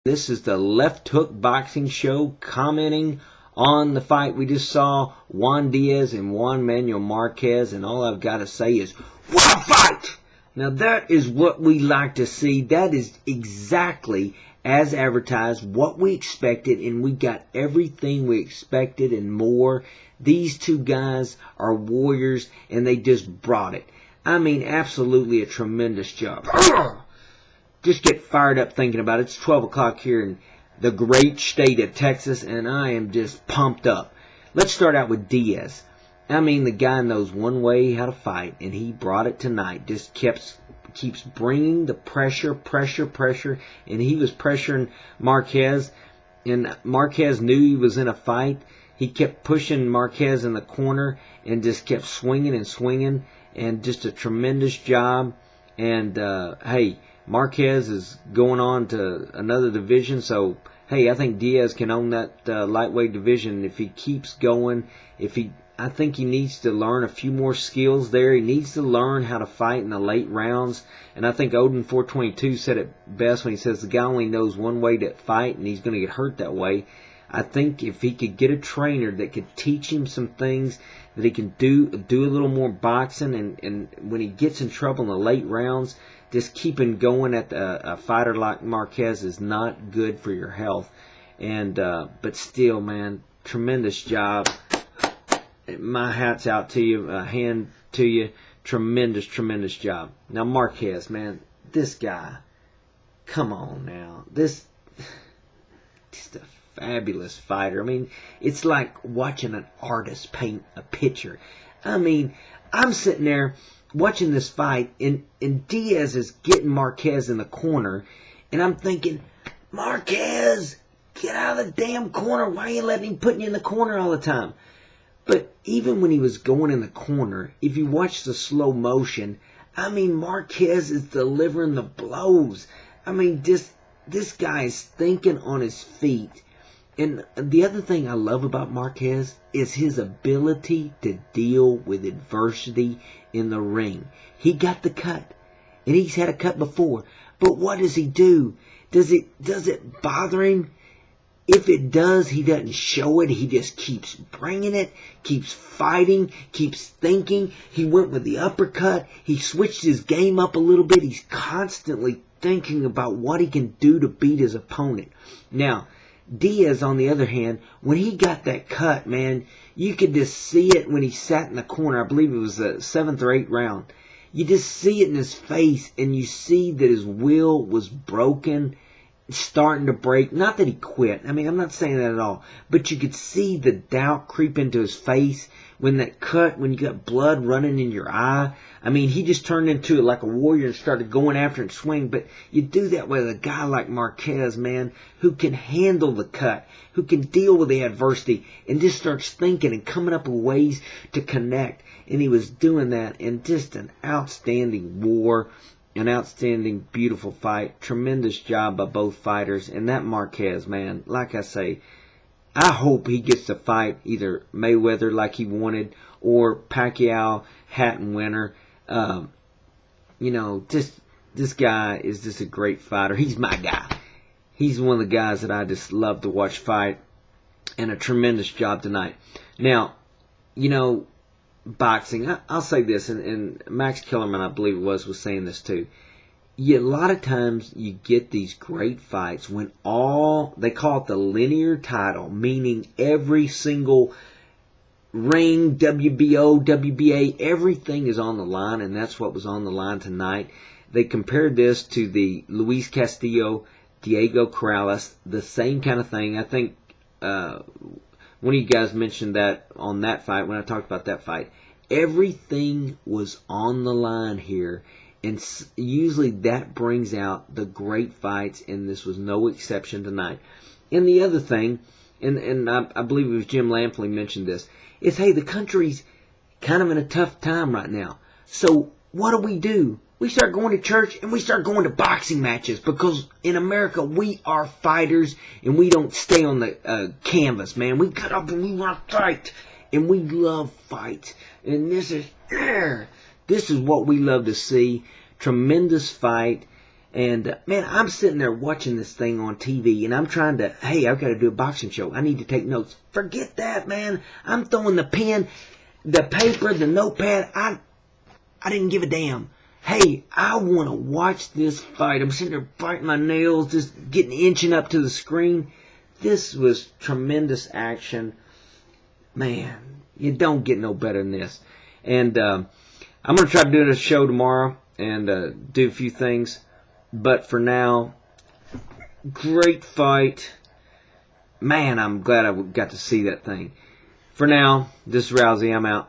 This is the Left Hook Boxing Show, commenting on the fight we just saw, Juan Diaz and Juan Manuel Marquez, and all I've got to say is, what a fight! Now that is what we like to see. That is exactly as advertised, what we expected, and we got everything we expected and more. These two guys are warriors, and they just brought it. I mean, absolutely a tremendous job. Just get fired up thinking about it. It's 12 o'clock here in the great state of Texas, and I am just pumped up. Let's start out with Diaz. I mean, the guy knows one way how to fight, and he brought it tonight. Just keeps bringing the pressure, and he was pressuring Marquez, and Marquez knew he was in a fight. He kept pushing Marquez in the corner and just kept swinging, and just a tremendous job. And, hey, Marquez is going on to another division, so hey, I think Diaz can own that lightweight division if he keeps going. I think he needs to learn a few more skills there. He needs to learn how to fight in the late rounds. And I think Odin 422 said it best when he says the guy only knows one way to fight, and he's going to get hurt that way. I think if he could get a trainer that could teach him some things, that he can do a little more boxing, and when he gets in trouble in the late rounds, just keeping going at a fighter like Marquez is not good for your health. And but still, man, tremendous job. My hat's out to you, hand to you. Tremendous job. Now Marquez, man, this guy, come on now, just a fabulous fighter. I mean, it's like watching an artist paint a picture. I mean, I'm sitting there watching this fight, and Diaz is getting Marquez in the corner, and I'm thinking, Marquez, get out of the damn corner. Why are you letting him put you in the corner all the time? But even when he was going in the corner, if you watch the slow motion, I mean, Marquez is delivering the blows. I mean, this guy is thinking on his feet. And the other thing I love about Marquez is his ability to deal with adversity in the ring. He got the cut, and he's had a cut before. But what does he do? Does it bother him? If it does, he doesn't show it. He just keeps bringing it, keeps fighting, keeps thinking. He went with the uppercut. He switched his game up a little bit. He's constantly thinking about what he can do to beat his opponent. Now, Diaz, on the other hand, when he got that cut, man, you could just see it when he sat in the corner. I believe it was the 7th or 8th round. You just see it in his face, and you see that his will was broken, starting to break. Not that he quit. I mean, I'm not saying that at all. But you could see the doubt creep into his face when that cut, when you got blood running in your eye. I mean, he just turned into it like a warrior and started going after and swing. But you do that with a guy like Marquez, man, who can handle the cut, who can deal with the adversity, and just starts thinking and coming up with ways to connect. And he was doing that in just an outstanding war. An outstanding, beautiful fight. Tremendous job by both fighters. And that Marquez, man, like I say, I hope he gets to fight either Mayweather like he wanted or Pacquiao, Hatton winner. You know, this guy is just a great fighter. He's my guy. He's one of the guys that I just love to watch fight. And a tremendous job tonight. Now, you know, boxing, I'll say this, and Max Kellerman, I believe it was saying this too. A lot of times you get these great fights when they call it the linear title, meaning every single ring, WBO, WBA, everything is on the line, and that's what was on the line tonight. They compared this to the Luis Castillo, Diego Corrales, the same kind of thing. I think one of you guys mentioned that on that fight, when I talked about that fight. Everything was on the line here, and usually that brings out the great fights, and this was no exception tonight. And the other thing, and I believe it was Jim Lampley mentioned this, is, hey, the country's kind of in a tough time right now. So what do? We start going to church, and we start going to boxing matches, because in America, we are fighters, and we don't stay on the canvas, man. We cut up and we want to fight, and we love fights. And this is what we love to see. Tremendous fight. And, man, I'm sitting there watching this thing on TV, and I'm trying to, hey, I've got to do a boxing show. I need to take notes. Forget that, man. I'm throwing the pen, the paper, the notepad. I didn't give a damn. Hey, I want to watch this fight. I'm sitting there biting my nails, just inching up to the screen. This was tremendous action. Man, you don't get no better than this. And I'm going to try to do a show tomorrow and do a few things. But for now, great fight. Man, I'm glad I got to see that thing. For now, this is Rousey. I'm out.